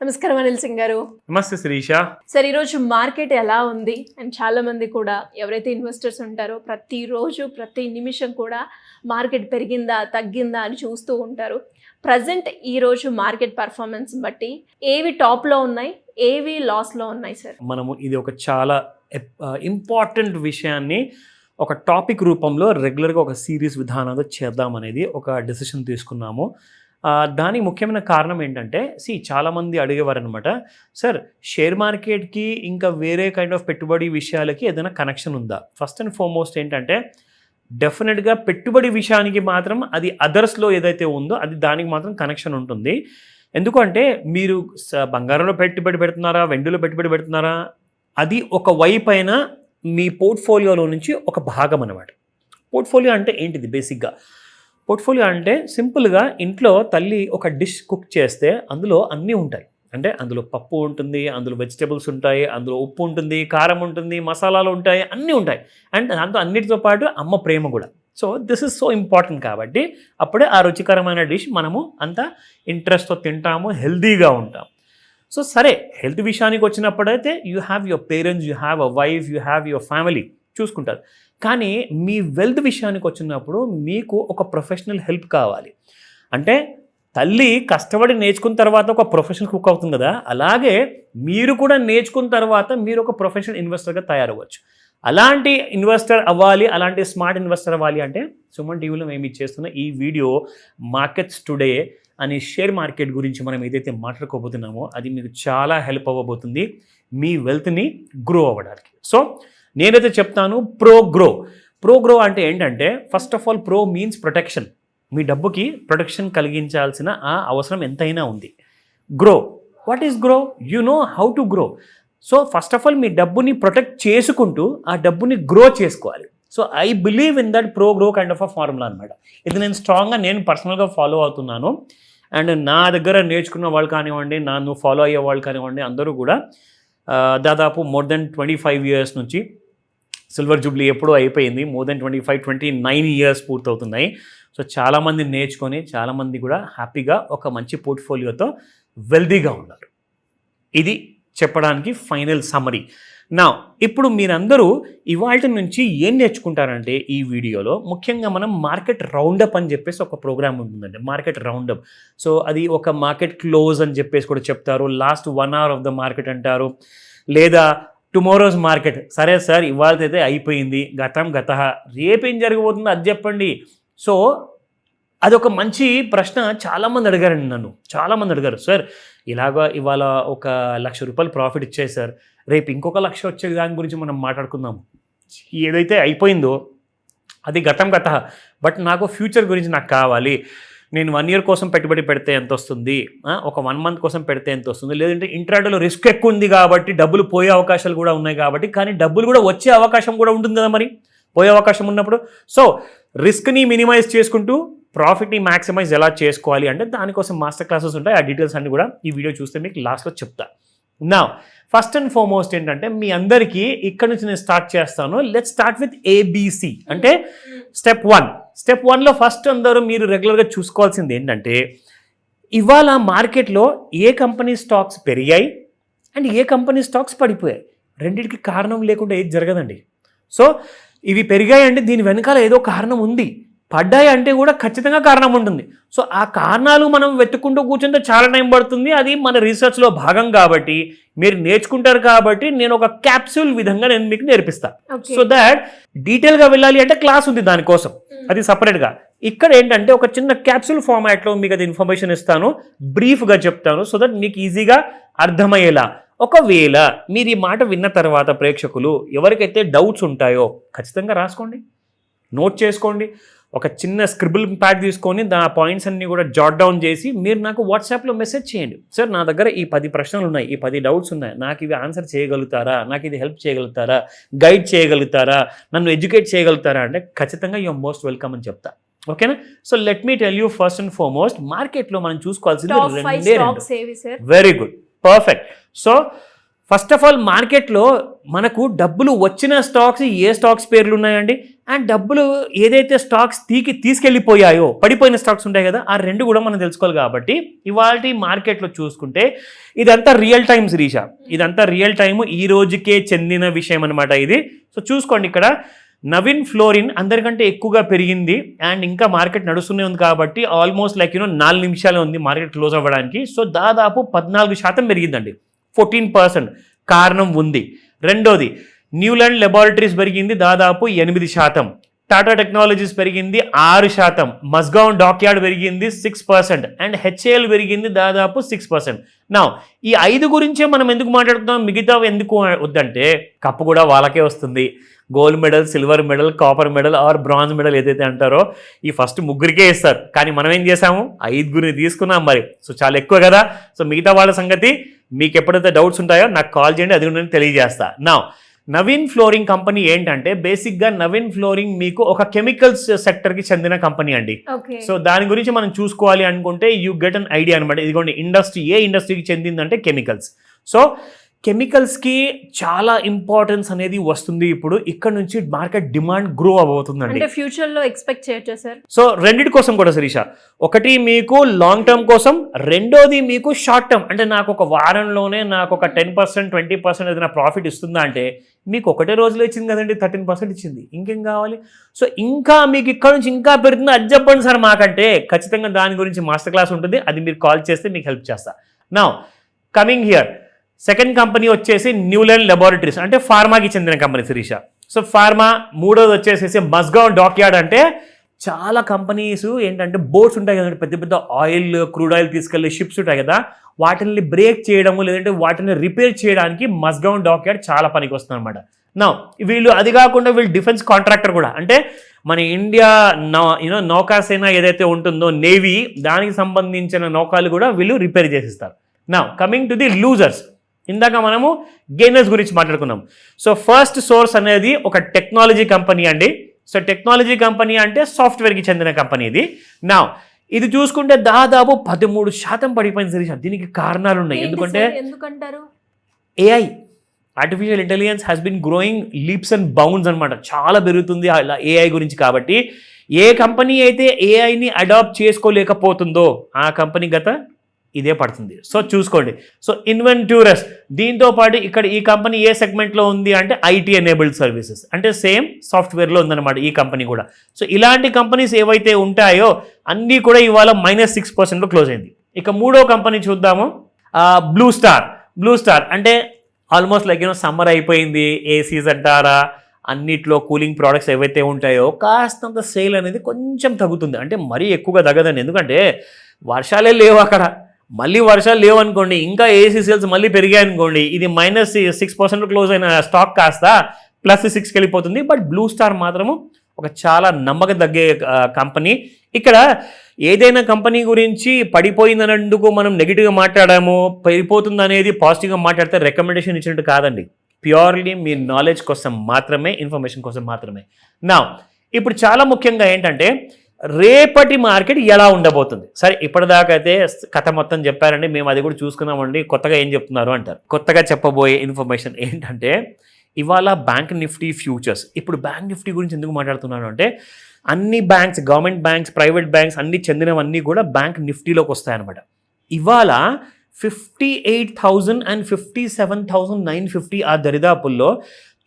నమస్కారం అనిల్ సింగ్ గారు. నమస్తే శిరీష. సార్, ఈరోజు మార్కెట్ ఎలా ఉంది అండ్ చాలా మంది కూడా ఎవరైతే ఇన్వెస్టర్స్ ఉంటారో ప్రతిరోజు ప్రతి నిమిషం కూడా మార్కెట్ పెరిగిందా తగ్గిందా అని చూస్తూ ఉంటారు. ప్రజెంట్ ఈరోజు మార్కెట్ పర్ఫార్మెన్స్ బట్టి ఏవి టాప్లో ఉన్నాయి, ఏవి లాస్లో ఉన్నాయి సార్? మనము ఇది ఒక చాలా ఇంపార్టెంట్ విషయాన్ని ఒక టాపిక్ రూపంలో రెగ్యులర్గా ఒక సిరీస్ విధానంలో చేద్దామనేది ఒక డెసిషన్ తీసుకున్నాము. దానికి ముఖ్యమైన కారణం ఏంటంటే చాలామంది అడిగేవారు అనమాట, సార్ షేర్ మార్కెట్కి ఇంకా వేరే కైండ్ ఆఫ్ పెట్టుబడి విషయాలకి ఏదైనా కనెక్షన్ ఉందా? ఫస్ట్ అండ్ ఫార్మోస్ట్ ఏంటంటే డెఫినెట్గా పెట్టుబడి విషయానికి మాత్రం అది అదర్స్లో ఏదైతే ఉందో అది దానికి మాత్రం కనెక్షన్ ఉంటుంది. ఎందుకంటే మీరు బంగారంలో పెట్టుబడి పెడుతున్నారా, వెండిలో పెట్టుబడి పెడుతున్నారా, అది ఒక వైపు అయినా మీ పోర్ట్ఫోలియోలో నుంచి ఒక భాగం అనమాట. పోర్ట్ఫోలియో అంటే ఏంటిది? బేసిక్గా పోర్ట్ఫోలియో అంటే సింపుల్గా ఇంట్లో తల్లి ఒక డిష్ కుక్ చేస్తే అందులో అన్నీ ఉంటాయి. అంటే అందులో పప్పు ఉంటుంది, అందులో వెజిటేబుల్స్ ఉంటాయి, అందులో ఉప్పు ఉంటుంది, కారం ఉంటుంది, మసాలాలు ఉంటాయి, అన్నీ ఉంటాయి. అండ్ దాంతో అన్నిటితో పాటు అమ్మ ప్రేమ కూడా. So this is so important కాబట్టి అప్పుడే ఆ రుచికరమైన డిష్ మనము అంత ఇంట్రెస్ట్తో తింటాము, హెల్తీగా ఉంటాం. సో సరే, హెల్త్ విషయానికి వచ్చినప్పుడైతే you have your parents, you have a wife, you have your family చూసుకుంటారు. కానీ మీ వెల్త్ విషయానికి వచ్చినప్పుడు మీకు ఒక ప్రొఫెషనల్ హెల్ప్ కావాలి. అంటే తల్లి కష్టపడి నేర్చుకున్న తర్వాత ఒక ప్రొఫెషనల్ కుక్ అవుతుంది కదా, అలాగే మీరు కూడా నేర్చుకున్న తర్వాత మీరు ఒక ప్రొఫెషనల్ ఇన్వెస్టర్గా తయారవ్వచ్చు. అలాంటి ఇన్వెస్టర్ అవ్వాలి, అలాంటి స్మార్ట్ ఇన్వెస్టర్ అవ్వాలి అంటే సుమన్ టీవీలో మేము చేస్తున్న ఈ వీడియో మార్కెట్స్ టుడే అనే షేర్ మార్కెట్ గురించి మనం ఏదైతే మాట్లాడుకోబోతున్నామో అది మీకు చాలా హెల్ప్ అవ్వబోతుంది మీ వెల్త్ని గ్రో అవ్వడానికి. సో నేనైతే చెప్తాను ప్రో గ్రో అంటే ఏంటంటే first of all pro means protection. మీ డబ్బుకి ప్రొటెక్షన్ కలిగించాల్సిన ఆ అవసరం ఎంతైనా ఉంది. Grow, what is grow? You know how to grow. So first of all మీ డబ్బుని ప్రొటెక్ట్ చేసుకుంటూ ఆ డబ్బుని గ్రో చేసుకోవాలి. So I believe in that pro grow kind of a formula అనమాట. ఇది నేను పర్సనల్గా ఫాలో అవుతున్నాను. అండ్ నా దగ్గర నేర్చుకున్న వాళ్ళు కానివ్వండి, నన్ను ఫాలో అయ్యే వాళ్ళు కానివ్వండి, అందరూ కూడా దాదాపు మోర్ దెన్ 25 years నుంచి, సిల్వర్ జూబ్లీ ఎప్పుడూ అయిపోయింది, మోర్ దెన్ 29 years పూర్తవుతున్నాయి. సో చాలామంది నేర్చుకొని చాలామంది కూడా హ్యాపీగా ఒక మంచి పోర్ట్ఫోలియోతో వెల్దీగా ఉన్నారు. ఇది చెప్పడానికి ఫైనల్ సమ్మరీ. నా ఇప్పుడు మీరందరూ ఇవాళ నుంచి ఏం నేర్చుకుంటారంటే ఈ వీడియోలో ముఖ్యంగా మనం మార్కెట్ రౌండప్ అని చెప్పేసి ఒక ప్రోగ్రామ్ ఉంటుందండి, మార్కెట్ రౌండప్. సో అది ఒక మార్కెట్ క్లోజ్ అని చెప్పేసి కూడా చెప్తారు, last 1 hour of the market అంటారు, లేదా టుమారోస్ మార్కెట్. సరే సార్, ఇవాళైతే అయిపోయింది, గత రేపేం జరగబోతుందో అది చెప్పండి. సో అదొక మంచి ప్రశ్న చాలామంది అడిగారండి నన్ను. చాలామంది అడిగారు, సార్ ఇలాగా ఇవాళ ఒక ₹1,00,000 ప్రాఫిట్ ఇచ్చాయి సార్, రేపు ఇంకొక 1,00,000 వచ్చే దాని గురించి మనం మాట్లాడుకుందాము. ఏదైతే అయిపోయిందో అది గత, బట్ నాకు ఫ్యూచర్ గురించి నాకు కావాలి. నేను 1 year కోసం పెట్టుబడి పెడితే ఎంత వస్తుంది, ఒక 1 month కోసం పెడితే ఎంత వస్తుంది, లేదంటే ఇంట్రాడేలో రిస్క్ ఎక్కువ ఉంది కాబట్టి డబ్బులు పోయే అవకాశాలు కూడా ఉన్నాయి కాబట్టి, కానీ డబ్బులు కూడా వచ్చే అవకాశం కూడా ఉంటుంది కదా మరి పోయే అవకాశం ఉన్నప్పుడు. సో రిస్క్ని మినిమైజ్ చేసుకుంటూ ప్రాఫిట్ని మ్యాక్సిమైజ్ ఎలా చేసుకోవాలి అంటే దానికోసం మాస్టర్ క్లాసెస్ ఉంటాయి. ఆ డీటెయిల్స్ అన్ని కూడా ఈ వీడియో చూస్తే మీకు లాస్ట్లో చెప్తా. నా ఫస్ట్ అండ్ ఫార్మోస్ట్ ఏంటంటే మీ అందరికీ ఇక్కడ నుంచి నేను స్టార్ట్ చేస్తాను. Let's start with ABC. అంటే స్టెప్ 1లో ఫస్ట్ అందరూ మీరు రెగ్యులర్గా చూసుకోవాల్సింది ఏంటంటే ఇవాళ మార్కెట్లో ఏ కంపెనీ స్టాక్స్ పెరిగాయి అండ్ ఏ కంపెనీ స్టాక్స్ పడిపోయాయి. రెండింటికి కారణం లేకుండా ఏది జరగదండి. సో ఇవి పెరిగాయంటే దీని వెనకాల ఏదో కారణం ఉంది, పడ్డాయి అంటే కూడా ఖచ్చితంగా కారణం ఉంటుంది. సో ఆ కారణాలు మనం వెతుక్కుంటూ కూర్చుంటే చాలా టైం పడుతుంది. అది మన రీసెర్చ్లో భాగం కాబట్టి మీరు నేర్చుకుంటారు కాబట్టి నేను ఒక క్యాప్సూల్ విధంగా నేను మీకు నేర్పిస్తాను. సో దాట్ డీటెయిల్గా వెళ్ళాలి అంటే క్లాస్ ఉంది దానికోసం, అది సపరేట్గా. ఇక్కడ ఏంటంటే ఒక చిన్న క్యాప్సూల్ ఫార్మాట్లో మీకు అది ఇన్ఫర్మేషన్ ఇస్తాను, బ్రీఫ్గా చెప్తాను, సో దట్ మీకు ఈజీగా అర్థమయ్యేలా. ఒకవేళ మీరు ఈ మాట విన్న తర్వాత ప్రేక్షకులు ఎవరికైతే డౌట్స్ ఉంటాయో ఖచ్చితంగా రాసుకోండి, నోట్ చేసుకోండి. ఒక చిన్న స్క్రిబుల్ ప్యాడ్ తీసుకొని ఆ పాయింట్స్ అన్ని కూడా జాట్ డౌన్ చేసి మీరు నాకు వాట్సాప్లో మెసేజ్ చేయండి. సార్ నా దగ్గర ఈ 10 ప్రశ్నలు ఉన్నాయి, ఈ 10 డౌట్స్ ఉన్నాయి, నాకు ఇవి ఆన్సర్ చేయగలుగుతారా, నాకు ఇది హెల్ప్ చేయగలుగుతారా, గైడ్ చేయగలుగుతారా, నన్ను ఎడ్యుకేట్ చేయగలుగుతారా అంటే ఖచ్చితంగా యూఆర్ మోస్ట్ వెల్కమ్ అని చెప్తా. ఓకేనా? So let me tell you first and foremost మార్కెట్లో మనం చూసుకోవాల్సింది 2. Very good, perfect. So first of all మార్కెట్లో మనకు డబ్బులు వచ్చిన స్టాక్స్ ఏ స్టాక్స్ పేర్లు ఉన్నాయండి, అండ్ డబ్బులు ఏదైతే స్టాక్స్ తీసుకెళ్ళిపోయాయో పడిపోయిన స్టాక్స్ ఉంటాయి కదా, ఆ రెండు కూడా మనం తెలుసుకోవాలి. కాబట్టి ఇవాళ మార్కెట్లో చూసుకుంటే ఇదంతా రియల్ టైమ్ శిరీష, ఇదంతా రియల్ టైమ్ ఈ రోజుకే చెందిన విషయం అనమాట ఇది. సో చూసుకోండి, ఇక్కడ నవీన్ ఫ్లోరిన్ అందరికంటే ఎక్కువగా పెరిగింది అండ్ ఇంకా మార్కెట్ నడుస్తూనే ఉంది కాబట్టి ఆల్మోస్ట్ 4 నిమిషాలే ఉంది మార్కెట్ క్లోజ్ అవ్వడానికి. సో దాదాపు 14% పెరిగిందండి, 14%. కారణం ఉంది. రెండోది న్యూలాండ్ లెబారెటరీస్ పెరిగింది దాదాపు 8%, టాటా టెక్నాలజీస్ పెరిగింది 6%, మస్గావ్ డాక్యార్డ్ పెరిగింది 6% అండ్ హెచ్ఏఎల్ పెరిగింది దాదాపు 6%. నా ఈ 5 గురించే మనం ఎందుకు మాట్లాడుతున్నాం, మిగతా ఎందుకు వద్దంటే కప్పు కూడా వాళ్ళకే వస్తుంది. Gold medal, silver medal, copper medal or bronze medal ఏదైతే అంటారో ఈ ఫస్ట్ 3కే ఇస్తారు. కానీ మనం ఏం చేసాము, 5 తీసుకున్నాం మరి. సో చాలా ఎక్కువ కదా. సో మిగతా వాళ్ళ సంగతి మీకు ఎప్పుడైతే డౌట్స్ ఉంటాయో నాకు కాల్ చేయండి, అది నేను తెలియజేస్తా. నా నవీన్ ఫ్లోరింగ్ కంపెనీ ఏంటంటే బేసిక్గా నవీన్ ఫ్లోరింగ్ మీకు ఒక కెమికల్స్ సెక్టర్కి చెందిన కంపెనీ అండి. సో దాని గురించి మనం చూసుకోవాలి అనుకుంటే యూ గెట్ అన్ ఐడియా అనమాట. ఇదిగోండి ఇండస్ట్రీ, ఏ ఇండస్ట్రీకి చెందిందంటే కెమికల్స్. సో కెమికల్స్కి చాలా ఇంపార్టెన్స్ అనేది వస్తుంది. ఇప్పుడు ఇక్కడ నుంచి మార్కెట్ డిమాండ్ గ్రో అవబోతుందండి. ఫ్యూచర్లో ఎక్స్పెక్ట్ చేయొచ్చా సార్? సో రెండింటి కోసం కూడా శిరీష, ఒకటి మీకు లాంగ్ టర్మ్ కోసం, రెండోది మీకు షార్ట్ టర్మ్. అంటే నాకు ఒక వారంలోనే నాకు ఒక 10%, 20% ఏదైనా ప్రాఫిట్ ఇస్తుందా అంటే మీకు ఒకటే రోజులో ఇచ్చింది కదండి, 13% ఇచ్చింది, ఇంకేం కావాలి. సో ఇంకా మీకు ఇక్కడ నుంచి ఇంకా పెరుగుతుంది, అది చెప్పండి సార్ మాకంటే ఖచ్చితంగా దాని గురించి మాస్టర్ క్లాస్ ఉంటుంది, అది మీరు కాల్ చేస్తే మీకు హెల్ప్ చేస్తా. Now coming here, second company వచ్చేసి న్యూలాండ్ లెబారెటరీస్, అంటే ఫార్మాకి చెందిన కంపెనీ శిరీష. So pharma. మూడోది వచ్చేసి మస్గావ్ డాక్యార్డ్, అంటే చాలా కంపెనీస్ ఏంటంటే బోట్స్ ఉంటాయి కదండి, పెద్ద పెద్ద ఆయిల్, క్రూడ్ ఆయిల్ తీసుకెళ్లే షిప్స్ ఉంటాయి కదా, వాటిని బ్రేక్ చేయడము లేదంటే వాటిని రిపేర్ చేయడానికి మస్గావ్ డాక్యార్డ్ చాలా పనికి వస్తుంది అనమాట. నా వీళ్ళు అది కాకుండా వీళ్ళు డిఫెన్స్ కాంట్రాక్టర్ కూడా, అంటే మన ఇండియా నౌకాసేన ఏదైతే ఉంటుందో నేవీ, దానికి సంబంధించిన నౌకాలు కూడా వీళ్ళు రిపేర్ చేసిస్తారు. నా కమింగ్ టు ది లూజర్స్, ఇందాక మనము గెయినర్స్ గురించి మాట్లాడుకున్నాం. సో ఫస్ట్ సోర్స్ అనేది ఒక టెక్నాలజీ కంపెనీ అండి. సో టెక్నాలజీ కంపెనీ అంటే సాఫ్ట్వేర్కి చెందిన కంపెనీ ఇది. నా ఇది చూసుకుంటే దాదాపు 13% పడిపోయింది శిరీష. దీనికి కారణాలు ఉన్నాయి. ఎందుకంటారు? AI, artificial intelligence has been growing leaps and bounds అనమాట, చాలా పెరుగుతుంది అలా ఏఐ గురించి. కాబట్టి ఏ కంపెనీ అయితే ఏఐని అడాప్ట్ చేసుకోలేకపోతుందో ఆ కంపెనీ గత ఇదే పడుతుంది. సో చూసుకోండి. సో ఇన్వెంట్యూరస్, దీంతో పాటు ఇక్కడ ఈ కంపెనీ ఏ సెగ్మెంట్లో ఉంది అంటే ఐటీ ఎనేబుల్డ్ సర్వీసెస్, అంటే సేమ్ సాఫ్ట్వేర్లో ఉందన్నమాట ఈ కంపెనీ కూడా. సో ఇలాంటి కంపెనీస్ ఏవైతే ఉంటాయో అన్నీ కూడా ఇవాళ -6%లో క్లోజ్ అయింది. ఇక మూడో కంపెనీ చూద్దాము, బ్లూ స్టార్. అంటే ఆల్మోస్ట్ సమ్మర్ అయిపోయింది, ఏసీస్ అంటారా, అన్నిట్లో కూలింగ్ ప్రోడక్ట్స్ ఏవైతే ఉంటాయో కాస్తంత సేల్ అనేది కొంచెం తగ్గుతుంది. అంటే మరీ ఎక్కువగా తగ్గదండి, ఎందుకంటే వర్షాలే లేవు అక్కడ. మళ్ళీ వర్షాలు లేవు అనుకోండి, ఇంకా ఏసీ సేల్స్ మళ్ళీ పెరిగాయి అనుకోండి, ఇది -6% క్లోజ్ అయిన స్టాక్ కాస్త +6కి వెళ్ళిపోతుంది. బట్ బ్లూ స్టార్ మాత్రము ఒక చాలా నమ్మకం తగ్గే కంపెనీ. ఇక్కడ ఏదైనా కంపెనీ గురించి పడిపోయిందనందుకు మనం నెగిటివ్గా మాట్లాడాము, పడిపోతుంది అనేది పాజిటివ్గా మాట్లాడితే రికమెండేషన్ ఇచ్చినట్టు కాదండి. ప్యూర్లీ మీ నాలెడ్జ్ కోసం మాత్రమే, ఇన్ఫర్మేషన్ కోసం మాత్రమే. నా ఇప్పుడు చాలా ముఖ్యంగా ఏంటంటే రేపటి మార్కెట్ ఎలా ఉండబోతుంది. సరే ఇప్పటిదాకా అయితే కథ మొత్తం చెప్పారండి, మేము అది కూడా చూసుకున్నామండి, కొత్తగా ఏం చెప్తున్నారు అంటారు. కొత్తగా చెప్పబోయే ఇన్ఫర్మేషన్ ఏంటంటే ఇవాళ బ్యాంక్ నిఫ్టీ ఫ్యూచర్స్. ఇప్పుడు బ్యాంక్ నిఫ్టీ గురించి ఎందుకు మాట్లాడుతున్నాను అంటే అన్ని banks, government banks, private banks అన్ని చెందినవన్నీ కూడా బ్యాంక్ నిఫ్టీలోకి వస్తాయన్నమాట. ఇవాళ 58,000 and 57,950 ఆ దరిదాపుల్లో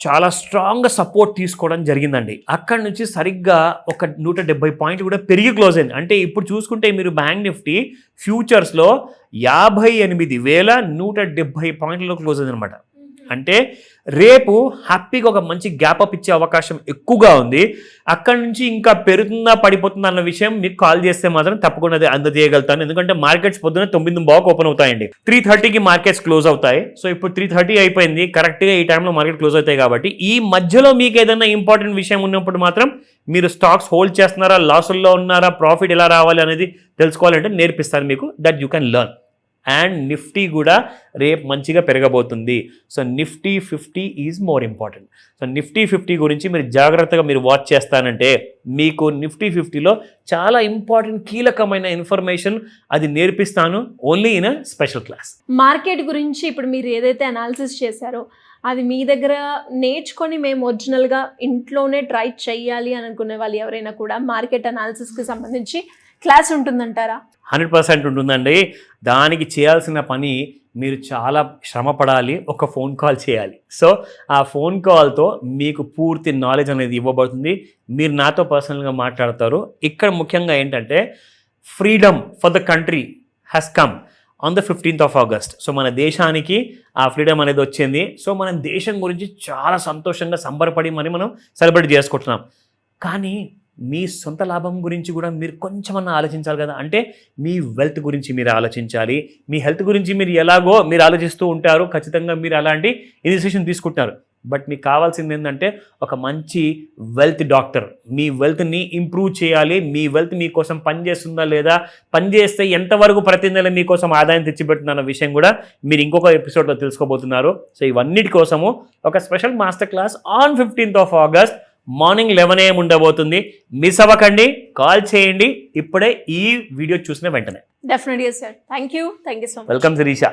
చాలా స్ట్రాంగ్గా సపోర్ట్ తీసుకోవడం జరిగిందండి. అక్కడి నుంచి సరిగ్గా ఒక 170 పాయింట్లు కూడా పెరిగి క్లోజ్ అయింది. అంటే ఇప్పుడు చూసుకుంటే మీరు బ్యాంక్ నిఫ్టీ ఫ్యూచర్స్లో 58,170 పాయింట్లలో క్లోజ్ అయింది అనమాట. అంటే రేపు హ్యాపీగా ఒక మంచి గ్యాప్ అప్ ఇచ్చే అవకాశం ఎక్కువగా ఉంది. అక్కడి నుంచి ఇంకా పెరుగుతుందా పడిపోతుందా అన్న విషయం మీకు కాల్ చేస్తే మాత్రం తప్పకుండా అది అందజేయగలుగుతాను. ఎందుకంటే మార్కెట్స్ పొద్దున 9:00 ఓపెన్ అవుతాయండి, 3:30కి మార్కెట్స్ క్లోజ్ అవుతాయి. సో ఇప్పుడు 3:30 అయిపోయింది, కరెక్ట్గా ఈ టైంలో మార్కెట్ క్లోజ్ అవుతాయి. కాబట్టి ఈ మధ్యలో మీకు ఏదైనా ఇంపార్టెంట్ విషయం ఉన్నప్పుడు మాత్రం మీరు స్టాక్స్ హోల్డ్ చేస్తున్నారా, లాసుల్లో ఉన్నారా, ప్రాఫిట్ ఎలా రావాలి అనేది తెలుసుకోవాలంటే నేర్పిస్తాను మీకు, that you can learn. And Nifty కూడా రేపు మంచిగా పెరగబోతుంది. So Nifty 50 is more important. So Nifty 50 గురించి మీరు జాగ్రత్తగా మీరు వాచ్ చేస్తానంటే మీకు నిఫ్టీ 50లో చాలా ఇంపార్టెంట్ కీలకమైన ఇన్ఫర్మేషన్ అది నేర్పిస్తాను only in a special class. Market గురించి ఇప్పుడు మీరు ఏదైతే అనాలిసిస్ చేశారో అది మీ దగ్గర నేర్చుకొని మేము ఒరిజినల్గా ఇంట్లోనే ట్రై చేయాలి అని అనుకునే వాళ్ళు ఎవరైనా కూడా మార్కెట్ అనాలిసిస్కి సంబంధించి క్లాస్ ఉంటుందంటారా? 100% ఉంటుందండి. దానికి చేయాల్సిన పని మీరు చాలా శ్రమ పడాలి, ఒక ఫోన్ కాల్ చేయాలి. సో ఆ ఫోన్ కాల్తో మీకు పూర్తి నాలెడ్జ్ అనేది ఇవ్వబడుతుంది. మీరు నాతో పర్సనల్గా మాట్లాడతారు. ఇక్కడ ముఖ్యంగా ఏంటంటే freedom for the country has come on the 15th of August. So మన దేశానికి ఆ ఫ్రీడమ్ అనేది వచ్చింది. సో మనం దేశం గురించి చాలా సంతోషంగా సంబరపడి మనం సెలబ్రేట్ చేసుకుంటున్నాం. కానీ మీ సొంత లాభం గురించి కూడా మీరు కొంచెమన్నా ఆలోచించాలి కదా. అంటే మీ వెల్త్ గురించి మీరు ఆలోచించాలి. మీ హెల్త్ గురించి మీరు ఎలాగో మీరు ఆలోచిస్తూ ఉంటారు. ఖచ్చితంగా మీరు అలాంటి ఇనిషియేషన్ తీసుకుంటారు. బట్ మీకు కావాల్సింది ఏంటంటే ఒక మంచి వెల్త్ డాక్టర్. మీ వెల్త్ని ఇంప్రూవ్ చేయాలి. మీ వెల్త్ మీకోసం పనిచేస్తుందా లేదా, పనిచేస్తే ఎంతవరకు ప్రతి నెల మీకోసం ఆదాయం తెచ్చిపెడుతుందన్న విషయం కూడా మీరు ఇంకొక ఎపిసోడ్లో తెలుసుకోబోతున్నారు. సో ఇవన్నిటి కోసము ఒక special master class on 15th of August morning 11 AM ఉండబోతుంది. మిస్ అవ్వకండి, కాల్ చేయండి ఇప్పుడే ఈ వీడియో చూసిన వెంటనే. Definitely sir. Thank you so much. Welcome Sirisha.